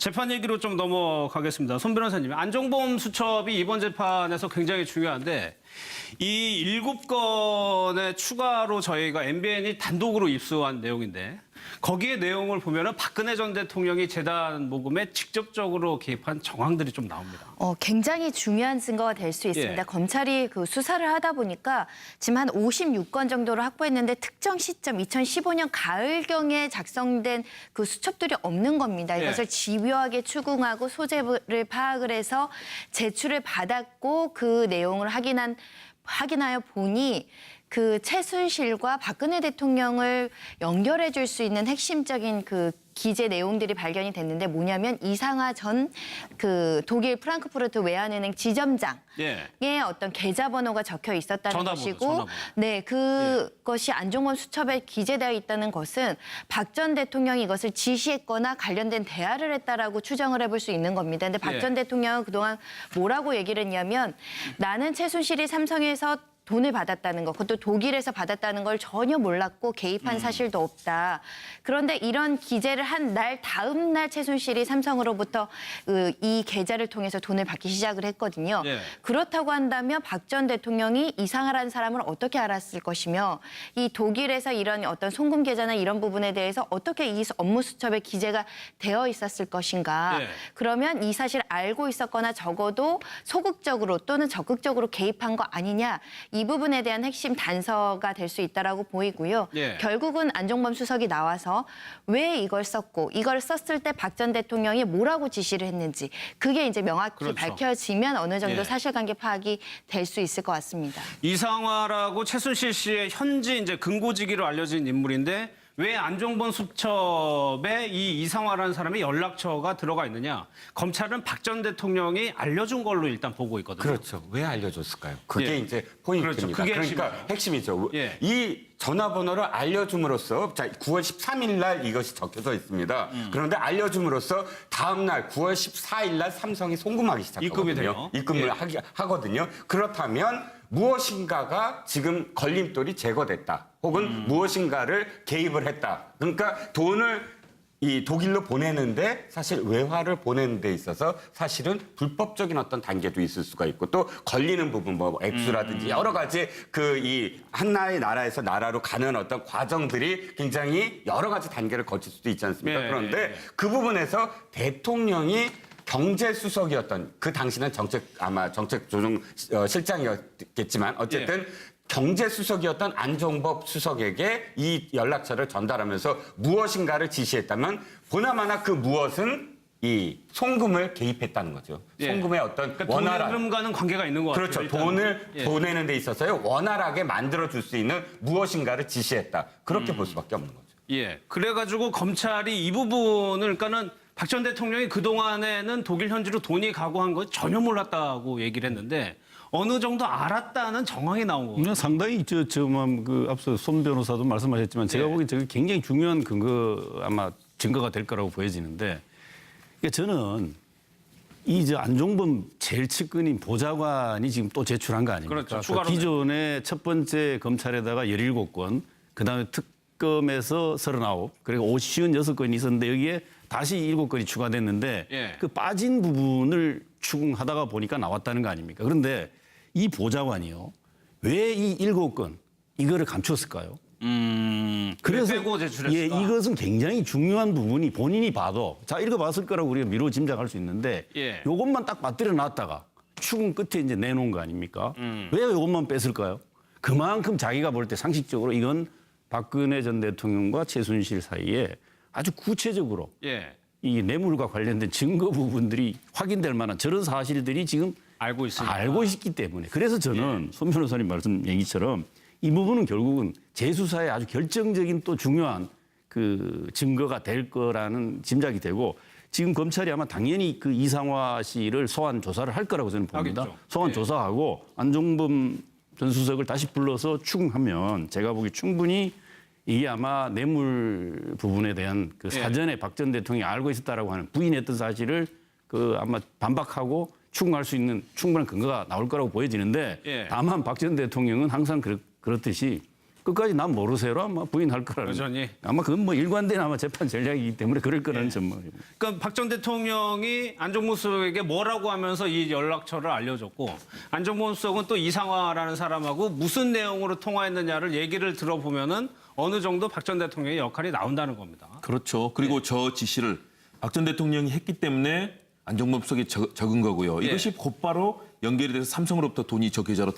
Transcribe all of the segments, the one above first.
재판 얘기로 좀 넘어가겠습니다. 손 변호사님, 안종범 수첩이 이번 재판에서 굉장히 중요한데 이 7건의 추가로 저희가 MBN이 단독으로 입수한 내용인데 거기에 내용을 보면은 박근혜 전 대통령이 재단 모금에 직접적으로 개입한 정황들이 좀 나옵니다. 굉장히 중요한 증거가 될 수 있습니다. 예. 검찰이 그 수사를 하다 보니까 지금 한 56건 정도를 확보했는데 특정 시점 2015년 가을경에 작성된 그 수첩들이 없는 겁니다. 예. 이것을 집요하게 추궁하고 소재를 파악을 해서 제출을 받았고 그 내용을 확인하여 보니 그 최순실과 박근혜 대통령을 연결해 줄 수 있는 핵심적인 그 기재 내용들이 발견이 됐는데 뭐냐면 이상하 전 그 독일 프랑크푸르트 외환은행 지점장의 어떤 계좌번호가 적혀 있었다는 것이고 전화번호. 네, 그것이 안종범 수첩에 기재되어 있다는 것은 박 전 대통령이 이것을 지시했거나 관련된 대화를 했다라고 추정을 해볼 수 있는 겁니다. 근데 박 전 대통령은 그동안 뭐라고 얘기를 했냐면 나는 최순실이 삼성에서 돈을 받았다는 것, 그것도 독일에서 받았다는 걸 전혀 몰랐고 개입한 사실도 없다. 그런데 이런 기재를 한 날 다음 날 최순실이 삼성으로부터 이 계좌를 통해서 돈을 받기 시작을 했거든요. 예. 그렇다고 한다면 박 전 대통령이 이상하라는 사람을 어떻게 알았을 것이며 이 독일에서 이런 어떤 송금 계좌나 이런 부분에 대해서 어떻게 이 업무 수첩에 기재가 되어 있었을 것인가. 예. 그러면 이 사실을 알고 있었거나 적어도 소극적으로 또는 적극적으로 개입한 거 아니냐. 이 부분에 대한 핵심 단서가 될 수 있다라고 보이고요. 예. 결국은 안종범 수석이 나와서 왜 이걸 썼고 이걸 썼을 때 박 전 대통령이 뭐라고 지시를 했는지 그게 이제 명확히 그렇죠. 밝혀지면 어느 정도 예. 사실관계 파악이 될 수 있을 것 같습니다. 이상화라고 최순실 씨의 현지 이제 근고지기로 알려진 인물인데 왜 안종범 수첩에 이 이상화라는 사람의 연락처가 들어가 있느냐? 검찰은 박 전 대통령이 알려준 걸로 일단 보고 있거든요. 그렇죠. 왜 알려줬을까요? 그게 예. 이제 포인트입니다. 그렇죠. 그게 그러니까 핵심이죠. 핵심이죠. 예. 이 전화번호를 알려줌으로써 자 9월 13일 날 이것이 적혀져 있습니다. 그런데 알려줌으로써 다음 날 9월 14일 날 삼성이 송금하기 시작하거든요. 입금이 돼요. 입금을 예. 하거든요. 그렇다면 무엇인가가 지금 걸림돌이 제거됐다. 혹은 무엇인가를 개입을 했다. 그러니까 돈을 이 독일로 보내는데 사실 외화를 보내는 데 있어서 사실은 불법적인 어떤 단계도 있을 수가 있고 또 걸리는 부분 뭐 액수라든지 여러 가지 그 이 하나의 나라에서 나라로 가는 어떤 과정들이 굉장히 여러 가지 단계를 거칠 수도 있지 않습니까? 네, 그런데 네. 그 부분에서 대통령이 경제수석이었던 그 당시는 아마 정책조정 실장이었겠지만 어쨌든 경제수석이었던 안종범 수석에게 이 연락처를 전달하면서 무엇인가를 지시했다면 보나마나 그 무엇은 이 송금을 개입했다는 거죠. 예. 송금의 어떤 그러니까 원활한 돈의 흐름과는 관계가 있는 것 같아요. 그렇죠. 일단은. 돈을 예. 보내는 데 있어서요. 원활하게 만들어줄 수 있는 무엇인가를 지시했다. 그렇게 볼 수밖에 없는 거죠. 예. 그래가지고 검찰이 이 부분을 그러니까는 박 전 대통령이 그동안에는 독일 현지로 돈이 가고 한 거 전혀 몰랐다고 얘기를 했는데 어느 정도 알았다는 정황이 나온 거거든요. 상당히 그 앞서 손 변호사도 말씀하셨지만 제가 예. 보기엔 저게 굉장히 중요한 아마 증거가 될 거라고 보여지는데 그러니까 저는 안종범 제일 측근인 보좌관이 지금 또 제출한 거 아닙니까? 그렇죠. 추가로 기존에 첫 번째 검찰에다가 17건, 그다음에 특검에서 39, 그리고 56건이 있었는데 여기에 다시 7건이 추가됐는데 예. 그 빠진 부분을 추궁하다가 보니까 나왔다는 거 아닙니까? 그런데 이 보좌관이요. 왜 이 7건 이거를 감췄을까요? 그래서 빼고 제출했을까? 예, 이것은 굉장히 중요한 부분이 본인이 봐도 자 읽어봤을 거라고 우리가 미루어 짐작할 수 있는데 예. 요것만 딱 빠뜨려 놨다가 추궁 끝에 이제 내놓은 거 아닙니까? 왜 요것만 뺐을까요? 그만큼 자기가 볼 때 상식적으로 이건 박근혜 전 대통령과 최순실 사이에 아주 구체적으로 예. 이 뇌물과 관련된 증거 부분들이 확인될 만한 저런 사실들이 지금 알고 있으니까. 알고 있기 때문에 그래서 저는 손 변호사님 말씀 얘기처럼 이 부분은 결국은 재수사에 아주 결정적인 또 중요한 그 증거가 될 거라는 짐작이 되고 지금 검찰이 아마 당연히 그 이상화 씨를 소환 조사를 할 거라고 저는 봅니다. 하겠죠. 소환 예. 조사하고 안종범 전 수석을 다시 불러서 추궁하면 제가 보기 충분히 이게 아마 뇌물 부분에 대한 그 사전에 박 전 대통령이 알고 있었다라고 하는 부인했던 사실을 그 아마 반박하고 추궁할 수 있는 충분한 근거가 나올 거라고 보여지는데 예. 다만 박 전 대통령은 항상 그렇듯이 끝까지 난 모르세요로 아마 부인할 거라는. 여전히. 아마 그건 뭐 일관된 아마 재판 전략이기 때문에 그럴 거라는 전망입니다. 그러니까 박 전 대통령이 안종범 수석에게 뭐라고 하면서 이 연락처를 알려줬고 안종범 수석은 또 이상화라는 사람하고 무슨 내용으로 통화했느냐를 얘기를 들어보면은 어느 정도 박 전 대통령의 역할이 나온다는 겁니다. 그렇죠. 그리고 저 지시를 박 전 대통령이 했기 때문에 안종범 수석이 적은 거고요. 예. 이것이 곧바로 연결이 돼서 삼성으로부터 돈이 저 계좌로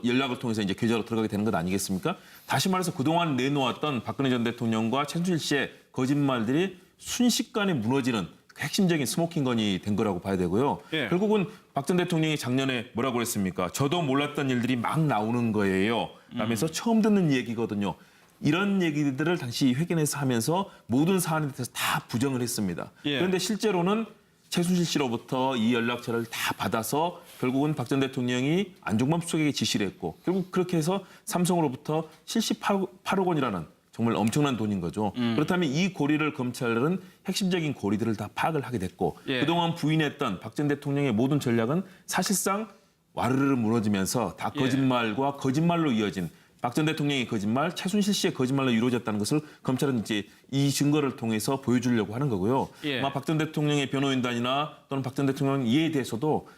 연락을 통해서 이제 계좌로 들어가게 되는 것 아니겠습니까? 다시 말해서 그동안 내놓았던 박근혜 전 대통령과 최순실 씨의 거짓말들이 순식간에 무너지는 핵심적인 스모킹건이 된 거라고 봐야 되고요. 예. 결국은 박 전 대통령이 작년에 뭐라고 그랬습니까? 저도 몰랐던 일들이 막 나오는 거예요. 라면서 처음 듣는 얘기거든요. 이런 얘기들을 당시 회견에서 하면서 모든 사안에 대해서 다 부정을 했습니다. 예. 그런데 실제로는 최순실 씨로부터 이 연락처를 다 받아서 결국은 박 전 대통령이 안종범 수석에게 지시를 했고 결국 그렇게 해서 삼성으로부터 78억 원이라는 정말 엄청난 돈인 거죠. 그렇다면 이 고리를 검찰은 핵심적인 고리들을 다 파악을 하게 됐고 예. 그동안 부인했던 박 전 대통령의 모든 전략은 사실상 와르르 무너지면서 다 거짓말과 거짓말로 이어진 박 전 대통령의 거짓말, 최순실 씨의 거짓말로 이루어졌다는 것을 검찰은 이제 이 증거를 통해서 보여주려고 하는 거고요. 예. 아마 박 전 대통령의 변호인단이나 또는 박 전 대통령 이에 대해서도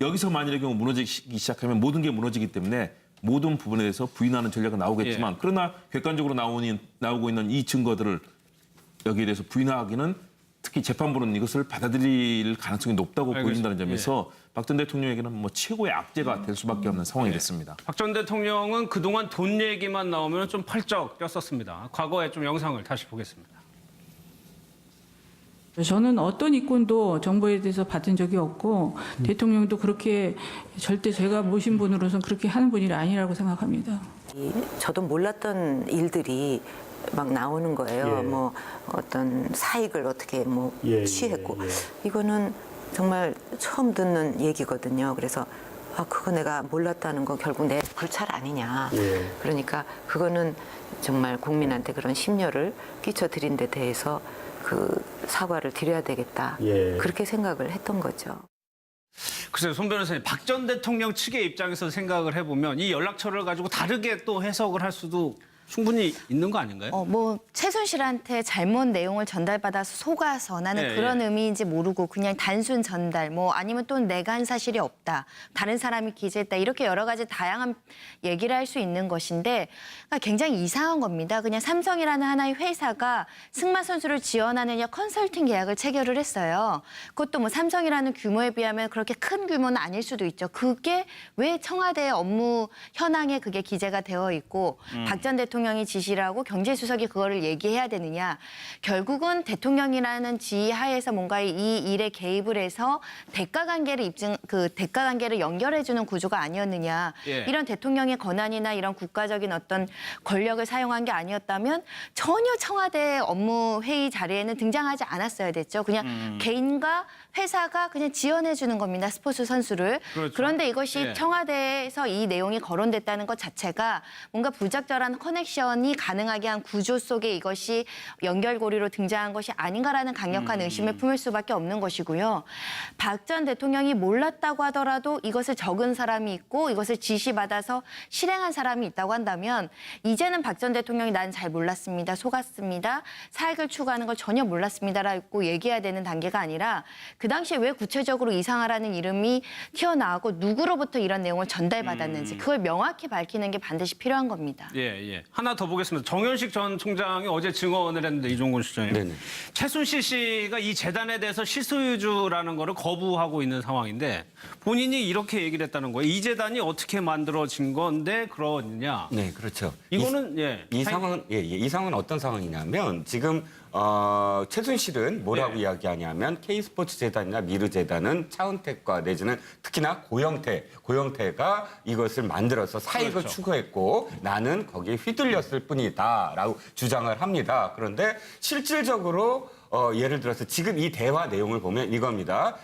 여기서 만일의 경우 무너지기 시작하면 모든 게 무너지기 때문에 모든 부분에 대해서 부인하는 전략은 나오겠지만 그러나 객관적으로 나오고 있는 이 증거들을 여기에 대해서 부인하기는 특히 재판부는 이것을 받아들일 가능성이 높다고 보인다는 점에서 박 전 대통령에게는 뭐 최고의 악재가 될 수밖에 없는 상황이 됐습니다. 박 전 대통령은 그동안 돈 얘기만 나오면 좀 펄쩍 뛰었었습니다. 과거에 좀 영상을 다시 보겠습니다. 저는 어떤 이권도 정부에 대해서 받은 적이 없고 대통령도 그렇게 절대 제가 모신 분으로서는 그렇게 하는 분이 아니라고 생각합니다. 저도 몰랐던 일들이 막 나오는 거예요. 뭐 어떤 사익을 어떻게 뭐 취했고 이거는 정말 처음 듣는 얘기거든요. 그래서 그거 내가 몰랐다는 건 결국 내 불찰 아니냐. 그러니까 그거는 정말 국민한테 그런 심려를 끼쳐드린 데 대해서 그 사과를 드려야 되겠다. 그렇게 생각을 했던 거죠. 글쎄요, 손 변호사님, 박 전 대통령 측의 입장에서 생각을 해보면 이 연락처를 가지고 다르게 또 해석을 할 수도 충분히 있는 거 아닌가요? 뭐 최순실한테 잘못 내용을 전달받아서 속아서 나는 예, 그런 예. 의미인지 모르고 그냥 단순 전달 뭐 아니면 또 내가 한 사실이 없다. 다른 사람이 기재했다. 이렇게 여러 가지 다양한 얘기를 할 수 있는 것인데 그러니까 굉장히 이상한 겁니다. 그냥 삼성이라는 하나의 회사가 승마 선수를 지원하느냐 컨설팅 계약을 체결을 했어요. 그것도 뭐 삼성이라는 규모에 비하면 그렇게 큰 규모는 아닐 수도 있죠. 그게 왜 청와대 업무 현황에 그게 기재가 되어 있고 박 전 대통령이 지시를 하고 경제수석이 그거를 얘기해야 되느냐. 결국은 대통령이라는 지하에서 뭔가 이 일에 개입을 해서 대가관계를 대가관계를 연결해주는 구조가 아니었느냐. 예. 이런 대통령의 권한이나 이런 국가적인 어떤 권력을 사용한 게 아니었다면 전혀 청와대 업무 회의 자리에는 등장하지 않았어야 됐죠. 그냥 개인과 회사가 그냥 지원해주는 겁니다. 스포츠 선수를. 그렇죠. 그런데 이것이 예. 청와대에서 이 내용이 거론됐다는 것 자체가 뭔가 부적절한 커넥션이 가능하게 한 구조 속에 이것이 연결고리로 등장한 것이 아닌가라는 강력한 의심을 품을 수밖에 없는 것이고요. 박 전 대통령이 몰랐다고 하더라도 이것을 적은 사람이 있고 이것을 지시받아서 실행한 사람이 있다고 한다면 이제는 박 전 대통령이 난 잘 몰랐습니다. 속았습니다. 사익을 추구하는 걸 전혀 몰랐습니다라고 얘기해야 되는 단계가 아니라 그 당시에 왜 구체적으로 이상하라는 이름이 튀어나오고 누구로부터 이런 내용을 전달받았는지 그걸 명확히 밝히는 게 반드시 필요한 겁니다. 예. 하나 더 보겠습니다. 정현식 전 총장이 어제 증언을 했는데 이종곤 시장님. 네네. 최순실 씨가 이 재단에 대해서 실소유주라는 거를 거부하고 있는 상황인데 본인이 이렇게 얘기를 했다는 거예요. 이 재단이 어떻게 만들어진 건데 그러느냐. 네, 그렇죠. 이거는 이 상황은 어떤 상황이냐면 지금 최순실은 뭐라고 이야기하냐면 K스포츠 재단이나 미르 재단은 차은택과 내지는 특히나 고영태가 이것을 만들어서 사익을 그렇죠. 추구했고 나는 거기에 휘둘렸을 뿐이다라고 주장을 합니다. 그런데 실질적으로 예를 들어서 지금 이 대화 내용을 보면 이겁니다.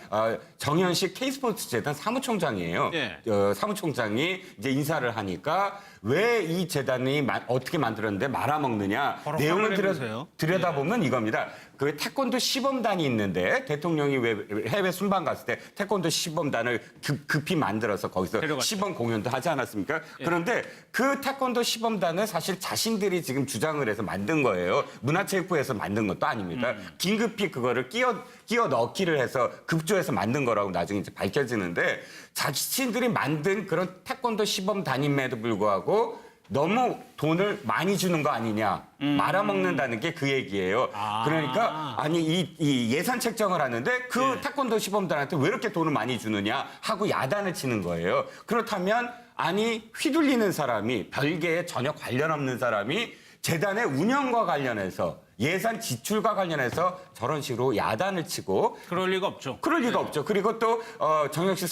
정현식 K스포츠 재단 사무총장이에요. 예. 사무총장이 이제 인사를 하니까 왜 이 재단이 어떻게 만들었는데 말아먹느냐 바로 내용을 확인해 보세요. 들여다보면 이겁니다. 그 태권도 시범단이 있는데 대통령이 왜 해외 순방 갔을 때 태권도 시범단을 급히 만들어서 거기서 데려갔죠. 시범 공연도 하지 않았습니까? 그런데 그 태권도 시범단은 사실 자신들이 지금 주장을 해서 만든 거예요. 문화체육부에서 만든 것도 아닙니다. 긴급히 그거를 끼워 넣기를 해서 급조해서 만든 거라고 나중에 이제 밝혀지는데 자신들이 만든 그런 태권도 시범단임에도 불구하고 너무 돈을 많이 주는 거 아니냐. 말아먹는다는 게 그 얘기예요. 그러니까 아니 이 예산 책정을 하는데 그 태권도 시범단한테 왜 이렇게 돈을 많이 주느냐 하고 야단을 치는 거예요. 그렇다면 아니 휘둘리는 사람이 별개의 전혀 관련 없는 사람이 재단의 운영과 관련해서 예산 지출과 관련해서 저런 식으로 야단을 치고 그럴 리가 없죠. 그럴 리가 없죠. 그리고 또 정영식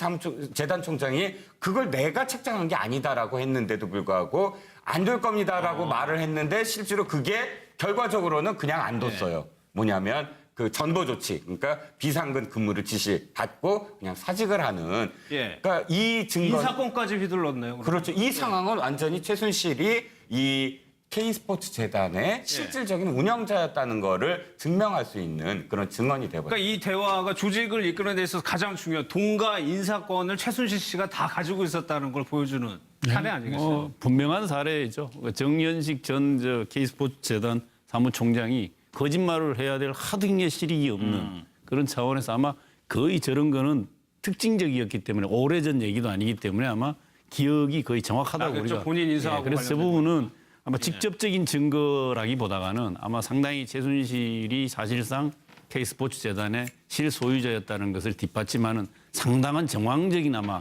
재단 총장이 그걸 내가 책정한 게 아니다라고 했는데도 불구하고 안 될 겁니다라고 말을 했는데 실제로 그게 결과적으로는 그냥 안 뒀어요. 뭐냐면 그 전보 조치, 그러니까 비상근 근무를 지시받고 그냥 사직을 하는. 예. 그러니까 이 증거 인사권까지 휘둘렀네요. 그럼. 그렇죠. 이 상황은 완전히 최순실이 이 K스포츠 재단의 실질적인 운영자였다는 거를 증명할 수 있는 그런 증언이 돼버렸어요. 그러니까 이 대화가 조직을 이끄는 데 있어서 가장 중요한 돈과 인사권을 최순실 씨가 다 가지고 있었다는 걸 보여주는 사례 아니겠어요? 분명한 사례죠. 정연식 전 K스포츠 재단 사무총장이 거짓말을 해야 될 하등의 실익이 없는 그런 차원에서 아마 거의 저런 거는 특징적이었기 때문에 오래전 얘기도 아니기 때문에 아마 기억이 거의 정확하다고 그렇죠. 우리가 본인 인사하고 그래서 저 관련된 부분은 아마 직접적인 증거라기보다는 아마 상당히 최순실이 사실상 K스포츠 재단의 실소유자였다는 것을 뒷받침하는 상당한 정황적인 아마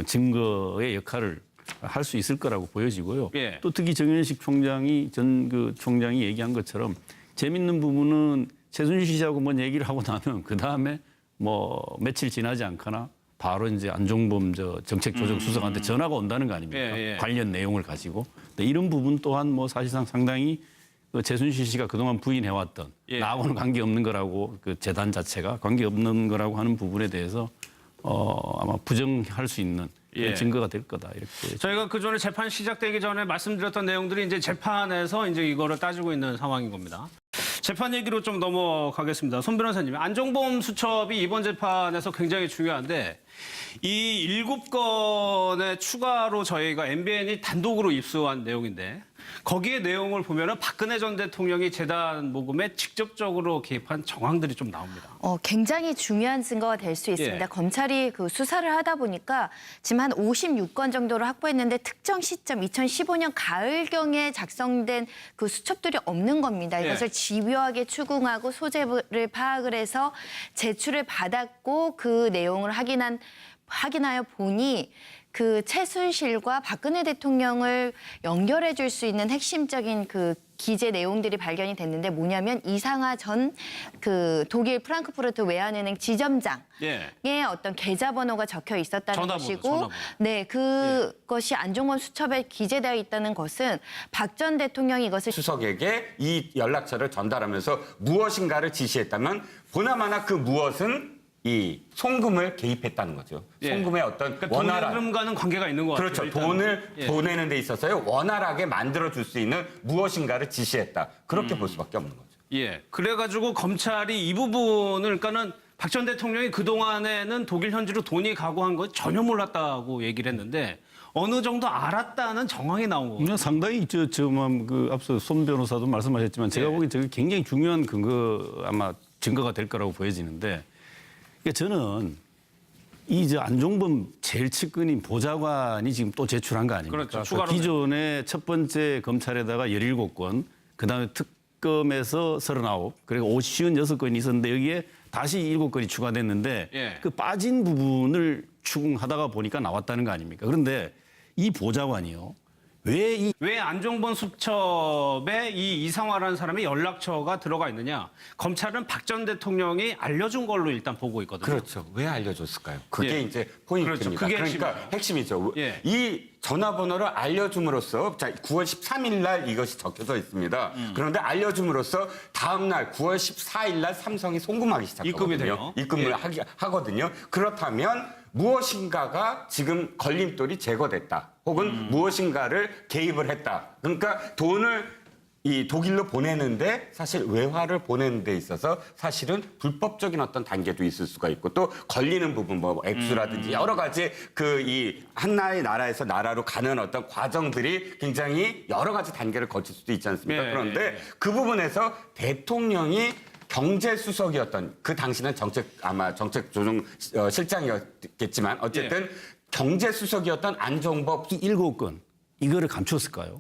증거의 역할을 할 수 있을 거라고 보여지고요. 예. 또 특히 정연식 총장이 총장이 얘기한 것처럼 재밌는 부분은 최순실 씨하고 뭔 얘기를 하고 나면 그 다음에 뭐 며칠 지나지 않거나 바로 이제 안종범 정책조정수석한테 전화가 온다는 거 아닙니까? 예. 관련 내용을 가지고. 근데 이런 부분 또한 뭐 사실상 상당히 그 최순실 씨가 그동안 부인해왔던 나하고는 관계없는 거라고 그 재단 자체가 관계없는 거라고 하는 부분에 대해서 아마 부정할 수 있는 증거가 될 거다 이렇게. 저희가 그 전에 재판 시작되기 전에 말씀드렸던 내용들이 이제 재판에서 이제 이거를 따지고 있는 상황인 겁니다. 재판 얘기로 좀 넘어가겠습니다. 손 변호사님, 안종범 수첩이 이번 재판에서 굉장히 중요한데 이 7건의 추가로 저희가 MBN이 단독으로 입수한 내용인데 거기에 내용을 보면은 박근혜 전 대통령이 재단 모금에 직접적으로 개입한 정황들이 좀 나옵니다. 굉장히 중요한 증거가 될 수 있습니다. 예. 검찰이 그 수사를 하다 보니까 지금 한 56건 정도를 확보했는데 특정 시점 2015년 가을경에 작성된 그 수첩들이 없는 겁니다. 예. 이것을 집요하게 추궁하고 소재를 파악을 해서 제출을 받았고 그 내용을 확인하여 보니 그 최순실과 박근혜 대통령을 연결해 줄 수 있는 핵심적인 그 기재 내용들이 발견이 됐는데 뭐냐면 이상하 전 그 독일 프랑크푸르트 외환은행 지점장의 어떤 계좌번호가 적혀 있었다는 전화번호, 것이고 전화번호. 네, 그것이 안종범 수첩에 기재되어 있다는 것은 박 전 대통령이 이것을 수석에게 이 연락처를 전달하면서 무엇인가를 지시했다면 보나마나 그 무엇은 이 송금을 개입했다는 거죠. 송금의 어떤 그러니까 돈의 원활한 흐름과는 관계가 있는 것 같아요. 그렇죠. 일단은. 돈을 보내는 데 있어서요. 원활하게 만들어 줄 수 있는 무엇인가를 지시했다. 그렇게 볼 수밖에 없는 거죠. 예. 그래가지고 검찰이 이 부분을 그러니까는 박 전 대통령이 그동안에는 독일 현지로 돈이 가고 한 거 전혀 몰랐다고 얘기를 했는데 어느 정도 알았다는 정황이 나온 거거든요. 그냥 상당히 그 앞서 손 변호사도 말씀하셨지만 제가 보기엔 저게 굉장히 중요한 아마 증거가 될 거라고 보여지는데 그러니까 저는 안종범 제일 측근인 보좌관이 지금 또 제출한 거 아닙니까? 그렇죠. 추가로 기존에 첫 번째 검찰에다가 17건, 그다음에 특검에서 39, 그리고 56건이 있었는데 여기에 다시 7건이 추가됐는데 그 빠진 부분을 추궁하다가 보니까 나왔다는 거 아닙니까? 그런데 이 보좌관이요. 왜 안종범 수첩에 이 이상화라는 사람의 연락처가 들어가 있느냐? 검찰은 박 전 대통령이 알려준 걸로 일단 보고 있거든요. 그렇죠. 왜 알려줬을까요? 그게 이제 포인트입니다. 그렇죠. 그게 그러니까 핵심이죠. 예. 이 전화번호를 알려줌으로써 자 9월 13일 날 이것이 적혀져 있습니다. 그런데 알려줌으로써 다음 날 9월 14일 날 삼성이 송금하기 입금이 시작하거든요. 돼요. 입금을 하거든요. 그렇다면 무엇인가가 지금 걸림돌이 제거됐다. 혹은 무엇인가를 개입을 했다. 그러니까 돈을 이 독일로 보내는데 사실 외화를 보내는 데 있어서 사실은 불법적인 어떤 단계도 있을 수가 있고 또 걸리는 부분 뭐 액수라든지 여러 가지 그 이 하나의 나라에서 나라로 가는 어떤 과정들이 굉장히 여러 가지 단계를 거칠 수도 있지 않습니까? 네. 그런데 그 부분에서 대통령이 경제수석이었던 그 당시는 정책조정실장이었겠지만 어쨌든 경제수석이었던 안종범 7건 이거를 감췄을까요?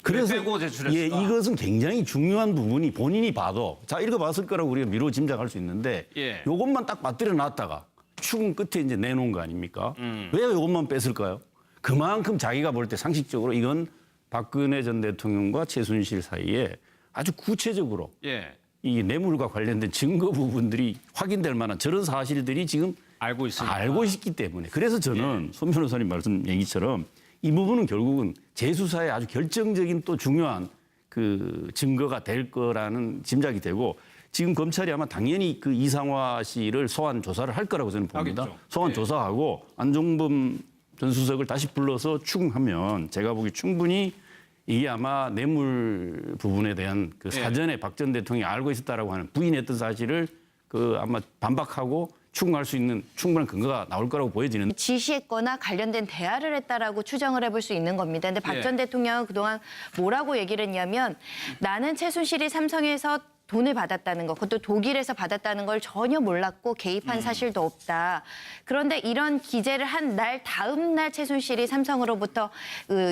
그래서 빼고 제출했을까? 예, 이것은 굉장히 중요한 부분이 본인이 봐도 자 읽어봤을 거라고 우리가 미루어 짐작할 수 있는데 예. 요것만 딱 맞들여 놨다가 추궁 끝에 이제 내놓은 거 아닙니까? 왜 요것만 뺐을까요? 그만큼 자기가 볼 때 상식적으로 이건 박근혜 전 대통령과 최순실 사이에 아주 구체적으로 예. 이 뇌물과 관련된 증거 부분들이 확인될 만한 저런 사실들이 지금 알고 있으니까. 알고 있기 때문에 그래서 저는 손 변호사님 말씀 얘기처럼 이 부분은 결국은 재수사에 아주 결정적인 또 중요한 그 증거가 될 거라는 짐작이 되고 지금 검찰이 아마 당연히 그 이상화 씨를 소환 조사를 할 거라고 저는 봅니다. 하겠죠. 소환 예. 조사하고 안종범 전 수석을 다시 불러서 추궁하면 제가 보기 충분히 이게 아마 뇌물 부분에 대한 그 사전에 박 전 대통령이 알고 있었다라고 하는 부인했던 사실을 그 아마 반박하고 추궁할 수 있는 충분한 근거가 나올 거라고 보여지는데 지시했거나 관련된 대화를 했다라고 추정을 해볼 수 있는 겁니다. 근데 박 예. 전 대통령은 그동안 뭐라고 얘기를 했냐면 나는 최순실이 삼성에서 돈을 받았다는 것, 그것도 독일에서 받았다는 걸 전혀 몰랐고 개입한 사실도 없다. 그런데 이런 기재를 한 날 다음 날 최순실이 삼성으로부터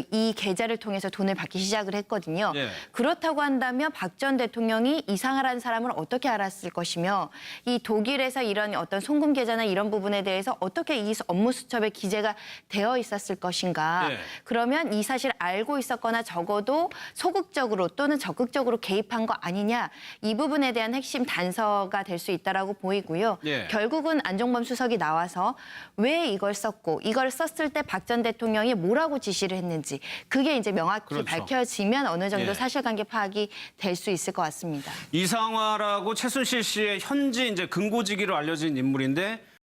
이 계좌를 통해서 돈을 받기 시작을 했거든요. 예. 그렇다고 한다면 박 전 대통령이 이상하라는 사람을 어떻게 알았을 것이며 이 독일에서 이런 어떤 송금 계좌나 이런 부분에 대해서 어떻게 이 업무 수첩에 기재가 되어 있었을 것인가. 예. 그러면 이 사실을 알고 있었거나 적어도 소극적으로 또는 적극적으로 개입한 거 아니냐. 이 부분에 대한 핵심 단서가 될 수 있다라고 보이고요. 예. 결국은 안종범 수석이 나와서 왜 이걸 썼고 이걸 썼을 때 박 전 대통령이 뭐라고 지시를 했는지 그게 이제 명확히 그렇죠. 밝혀지면 어느 정도 예. 사실관계 파악이 될 수 있을 것 같습니다. 이상화라고 최순실 씨의 현지 이제 근고지기로 알려진 인물인데